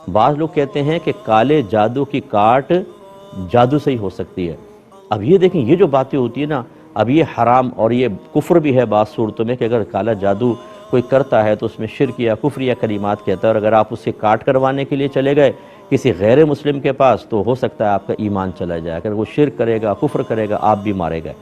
بعض لوگ کہتے ہیں کہ کالے جادو کی کاٹ جادو سے ہی ہو سکتی ہے۔ اب یہ دیکھیں، یہ جو باتیں ہوتی ہیں نا، اب یہ حرام اور یہ کفر بھی ہے بعض صورتوں میں، کہ اگر کالا جادو کوئی کرتا ہے تو اس میں شرک یا کفر یا کلمات کہتا ہے، اور اگر آپ اس سے کاٹ کروانے کے لیے چلے گئے کسی غیر مسلم کے پاس تو ہو سکتا ہے آپ کا ایمان چلا جائے، اگر وہ شرک کرے گا، کفر کرے گا، آپ بھی مارے گئے۔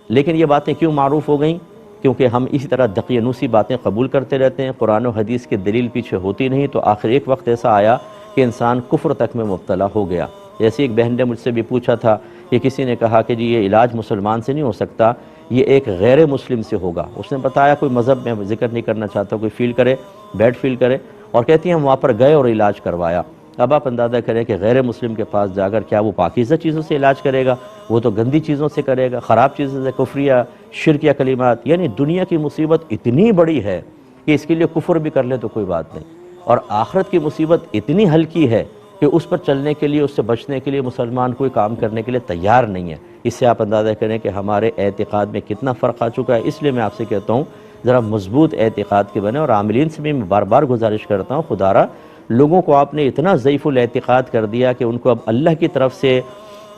لیکن یہ باتیں کیوں معروف ہو گئیں؟ کیونکہ ہم اسی طرح دقیانوسی باتیں قبول کرتے رہتے ہیں، قرآن و حدیث کی دلیل پیچھے ہوتی نہیں، تو آخر ایک وقت ایسا آیا کہ انسان کفر تک میں مبتلا ہو گیا۔ جیسے ایک بہن نے مجھ سے بھی پوچھا تھا کہ کسی نے کہا کہ جی یہ علاج مسلمان سے نہیں ہو سکتا، یہ ایک غیر مسلم سے ہوگا۔ اس نے بتایا، کوئی مذہب میں ذکر نہیں کرنا چاہتا، کوئی فیل کرے، بیڈ فیل کرے، اور کہتی ہیں ہم وہاں پر گئے اور علاج کروایا۔ اب آپ اندازہ کریں کہ غیر مسلم کے پاس جا کر کیا وہ پاکیزہ چیزوں سے علاج کرے گا؟ وہ تو گندی چیزوں سے کرے گا، خراب چیزوں سے، کفریہ، شرک یا کلمات۔ یعنی دنیا کی مصیبت اتنی بڑی ہے کہ اس کے لیے کفر بھی کر لے تو کوئی بات نہیں، اور آخرت کی مصیبت اتنی ہلکی ہے کہ اس پر چلنے کے لیے، اس سے بچنے کے لیے مسلمان کوئی کام کرنے کے لیے تیار نہیں ہے۔ اس سے آپ اندازہ کریں کہ ہمارے اعتقاد میں کتنا فرق آ چکا ہے۔ اس لیے میں آپ سے کہتا ہوں ذرا مضبوط اعتقاد کے بنے، اور عاملین سے بھی میں بار بار گزارش کرتا ہوں، خدا را لوگوں کو آپ نے اتنا ضعیف الاعتقاد کر دیا کہ ان کو اب اللہ کی طرف سے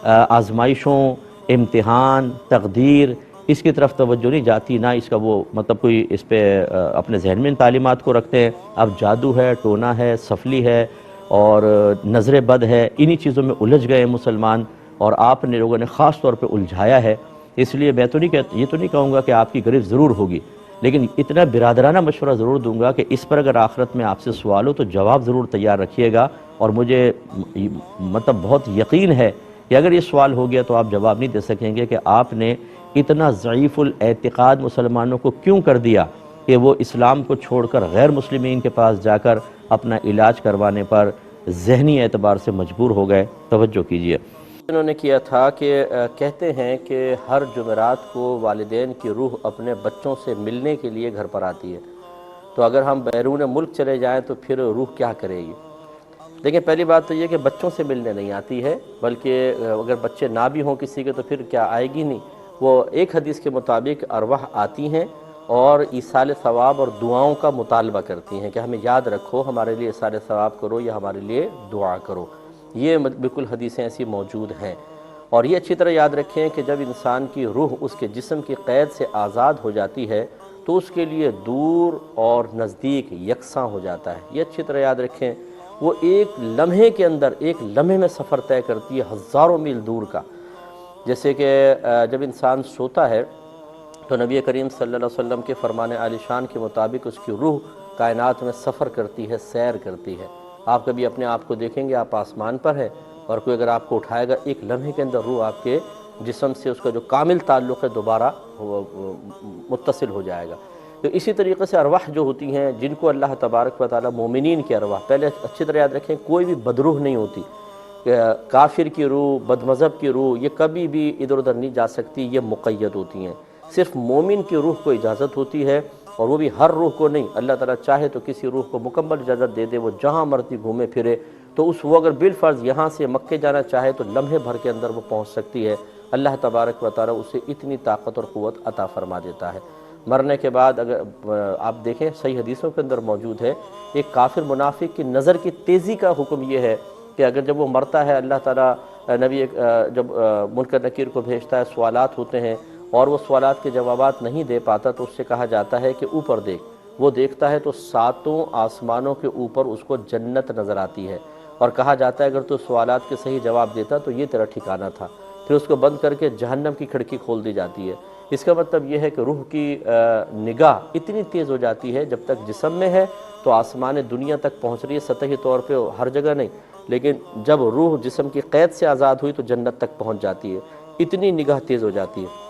آزمائشوں، امتحان، تقدیر، اس کی طرف توجہ نہیں جاتی، نہ اس کا وہ مطلب کوئی اس پہ اپنے ذہن میں ان تعلیمات کو رکھتے ہیں۔ اب جادو ہے، ٹونا ہے، سفلی ہے اور نظر بد ہے، انہی چیزوں میں الجھ گئے مسلمان، اور آپ نے لوگوں نے خاص طور پہ الجھایا ہے۔ اس لیے میں تو نہیں کہوں گا کہ آپ کی گرفت ضرور ہوگی، لیکن اتنا برادرانہ مشورہ ضرور دوں گا کہ اس پر اگر آخرت میں آپ سے سوال ہو تو جواب ضرور تیار رکھیے گا، اور مجھے مطلب بہت یقین ہے کہ اگر یہ سوال ہو گیا تو آپ جواب نہیں دے سکیں گے کہ آپ نے اتنا ضعیف الاعتقاد مسلمانوں کو کیوں کر دیا کہ وہ اسلام کو چھوڑ کر غیر مسلمین کے پاس جا کر اپنا علاج کروانے پر ذہنی اعتبار سے مجبور ہو گئے۔ توجہ کیجیے۔ انہوں نے کیا تھا کہ کہتے ہیں کہ ہر جمعرات کو والدین کی روح اپنے بچوں سے ملنے کے لیے گھر پر آتی ہے، تو اگر ہم بیرون ملک چلے جائیں تو پھر روح کیا کرے گی؟ دیکھیں، پہلی بات تو یہ کہ بچوں سے ملنے نہیں آتی ہے، بلکہ اگر بچے نہ بھی ہوں کسی کے تو پھر کیا آئے گی نہیں۔ وہ ایک حدیث کے مطابق ارواح آتی ہیں اور ایصال ثواب اور دعاؤں کا مطالبہ کرتی ہیں کہ ہمیں یاد رکھو، ہمارے لیے ایصال ثواب کرو یا ہمارے لیے دعا کرو۔ یہ بالکل حدیثیں ایسی موجود ہیں، اور یہ اچھی طرح یاد رکھیں کہ جب انسان کی روح اس کے جسم کی قید سے آزاد ہو جاتی ہے تو اس کے لیے دور اور نزدیک یکساں ہو جاتا ہے۔ یہ اچھی طرح یاد رکھیں، وہ ایک لمحے کے اندر، ایک لمحے میں سفر طے کرتی ہے ہزاروں میل دور کا۔ جیسے کہ جب انسان سوتا ہے تو نبی کریم صلی اللہ علیہ وسلم کے فرمان عالی شان کے مطابق اس کی روح کائنات میں سفر کرتی ہے، سیر کرتی ہے۔ آپ کبھی اپنے آپ کو دیکھیں گے، آپ آسمان پر ہیں اور کوئی اگر آپ کو اٹھائے گا، ایک لمحے کے اندر روح آپ کے جسم سے اس کا جو کامل تعلق ہے دوبارہ متصل ہو جائے گا۔ تو اسی طریقے سے ارواح جو ہوتی ہیں جن کو اللہ تبارک و تعالی مومنین کی ارواح، پہلے اچھی طرح یاد رکھیں کوئی بھی بدروح نہیں ہوتی، کافر کی روح، بد مذہب کی روح یہ کبھی بھی ادھر ادھر نہیں جا سکتی، یہ مقید ہوتی ہیں۔ صرف مومن کی روح کو اجازت ہوتی ہے، اور وہ بھی ہر روح کو نہیں۔ اللہ تعالیٰ چاہے تو کسی روح کو مکمل اجازت دے دے، وہ جہاں مرضی گھومے پھرے، تو وہ اگر بالفرض یہاں سے مکے جانا چاہے تو لمحے بھر کے اندر وہ پہنچ سکتی ہے۔ اللہ تبارک و تعالیٰ اسے اتنی طاقت اور قوت عطا فرما دیتا ہے۔ مرنے کے بعد اگر آپ دیکھیں صحیح حدیثوں کے اندر موجود ہے، ایک کافر منافق کی نظر کی تیزی کا حکم یہ ہے کہ اگر جب وہ مرتا ہے، اللہ تعالیٰ نبی جب منکر نکیر کو بھیجتا ہے، سوالات ہوتے ہیں اور وہ سوالات کے جوابات نہیں دے پاتا تو اس سے کہا جاتا ہے کہ اوپر دیکھ۔ وہ دیکھتا ہے تو ساتوں آسمانوں کے اوپر اس کو جنت نظر آتی ہے، اور کہا جاتا ہے اگر تو سوالات کے صحیح جواب دیتا تو یہ تیرا ٹھکانہ تھا۔ پھر اس کو بند کر کے جہنم کی کھڑکی کھول دی جاتی ہے۔ اس کا مطلب یہ ہے کہ روح کی نگاہ اتنی تیز ہو جاتی ہے، جب تک جسم میں ہے تو آسمان دنیا تک پہنچ رہی ہے، سطحی طور پہ ہر جگہ نہیں، لیکن جب روح جسم کی قید سے آزاد ہوئی تو جنت تک پہنچ جاتی ہے، اتنی نگاہ تیز ہو جاتی ہے۔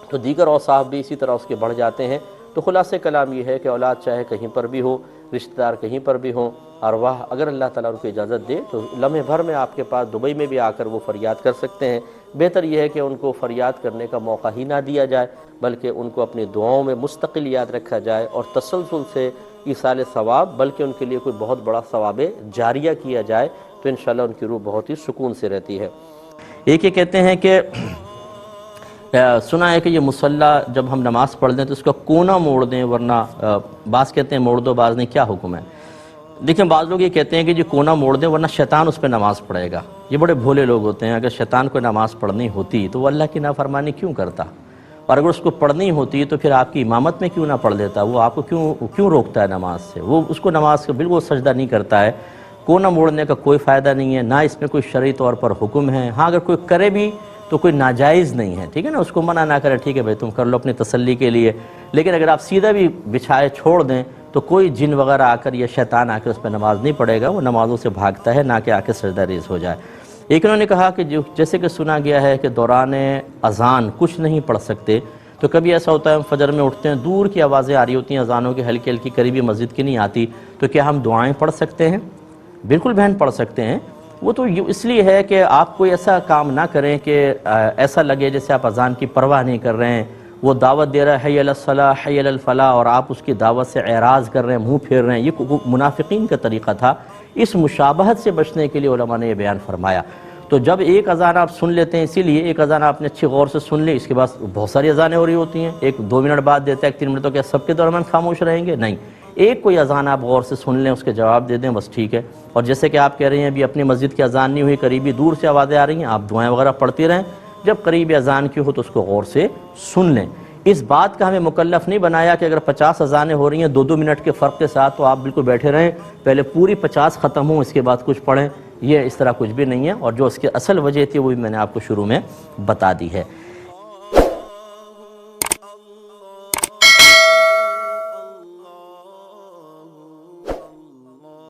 تو دیگر اوصاف بھی اسی طرح اس کے بڑھ جاتے ہیں۔ تو خلاصہ کلام یہ ہے کہ اولاد چاہے کہیں پر بھی ہو، رشتہ دار کہیں پر بھی ہوں، ارواح اگر اللہ تعالیٰ ان کو اجازت دے تو لمحے بھر میں آپ کے پاس دبئی میں بھی آ کر وہ فریاد کر سکتے ہیں۔ بہتر یہ ہے کہ ان کو فریاد کرنے کا موقع ہی نہ دیا جائے، بلکہ ان کو اپنی دعاؤں میں مستقل یاد رکھا جائے، اور تسلسل سے ایصال ثواب، بلکہ ان کے لیے کوئی بہت بڑا ثواب جاریہ کیا جائے، تو انشاءاللہ ان کی روح بہت ہی سکون سے رہتی ہے۔ ایک یہ کہتے ہیں کہ سنا ہے کہ یہ مصلی جب ہم نماز پڑھ دیں تو اس کا کونا موڑ دیں، ورنہ بعض کہتے ہیں موڑ دو، بعض نہیں، کیا حکم ہے؟ دیکھیں بعض لوگ یہ کہتے ہیں کہ جی کونا موڑ دیں ورنہ شیطان اس پہ نماز پڑھے گا. یہ بڑے بھولے لوگ ہوتے ہیں. اگر شیطان کو نماز پڑھنی ہوتی تو وہ اللہ کی نافرمانی کیوں کرتا؟ اور اگر اس کو پڑھنی ہوتی تو پھر آپ کی امامت میں کیوں نہ پڑھ لیتا؟ وہ آپ کو کیوں روکتا ہے نماز سے؟ وہ اس کو نماز کا بالکل سجدہ نہیں کرتا ہے. کونا موڑنے کا کوئی فائدہ نہیں ہے، نہ اس میں کوئی شرعی طور پر حکم ہے. ہاں اگر کوئی کرے بھی تو کوئی ناجائز نہیں ہے، ٹھیک ہے نا، اس کو منع نہ کرے، ٹھیک ہے بھائی تم کر لو اپنی تسلی کے لیے. لیکن اگر آپ سیدھا بھی بچھائے چھوڑ دیں تو کوئی جن وغیرہ آ کر یا شیطان آ کر اس پہ نماز نہیں پڑھے گا. وہ نمازوں سے بھاگتا ہے، نہ کہ آ کے سجدہ ریز ہو جائے. ایک انہوں نے کہا کہ جیسے کہ سنا گیا ہے کہ دوران اذان کچھ نہیں پڑھ سکتے، تو کبھی ایسا ہوتا ہے ہم فجر میں اٹھتے ہیں، دور کی آوازیں آ رہی ہوتی ہیں اذانوں کی، ہلکی ہلکی، قریبی مسجد کی نہیں آتی، تو کیا ہم دعائیں پڑھ سکتے ہیں؟ بالکل بہن پڑھ سکتے ہیں. وہ تو اس لیے ہے کہ آپ کوئی ایسا کام نہ کریں کہ ایسا لگے جیسے آپ اذان کی پرواہ نہیں کر رہے ہیں. وہ دعوت دے رہا ہے حی علی الصلاح حی علی الفلاح، اور آپ اس کی دعوت سے اعراض کر رہے ہیں، منہ پھیر رہے ہیں. یہ منافقین کا طریقہ تھا. اس مشابہت سے بچنے کے لیے علماء نے یہ بیان فرمایا. تو جب ایک اذان آپ سن لیتے ہیں، اسی لیے ایک اذان آپ نے اچھی غور سے سن لی، اس کے بعد بہت ساری اذانیں ہو رہی ہوتی ہیں، ایک 2 منٹ بعد دیتا ہے، 1 3 منٹ، تو کیا سب کے درمیان خاموش رہیں گے؟ نہیں. ایک کوئی اذان آپ غور سے سن لیں، اس کے جواب دے دیں، بس ٹھیک ہے. اور جیسے کہ آپ کہہ رہے ہیں ابھی اپنی مسجد کی اذان نہیں ہوئی، قریبی دور سے آوازیں آ رہی ہیں، آپ دعائیں وغیرہ پڑھتی رہیں. جب قریبی اذان کی ہو تو اس کو غور سے سن لیں. اس بات کا ہمیں مکلف نہیں بنایا کہ اگر 50 اذانیں ہو رہی ہیں 2 منٹ کے فرق کے ساتھ تو آپ بالکل بیٹھے رہیں، پہلے پوری 50 ختم ہوں اس کے بعد کچھ پڑھیں. یہ اس طرح کچھ بھی نہیں ہے. اور جو اس کی اصل وجہ تھی وہ بھی میں نے آپ کو شروع میں بتا دی ہے.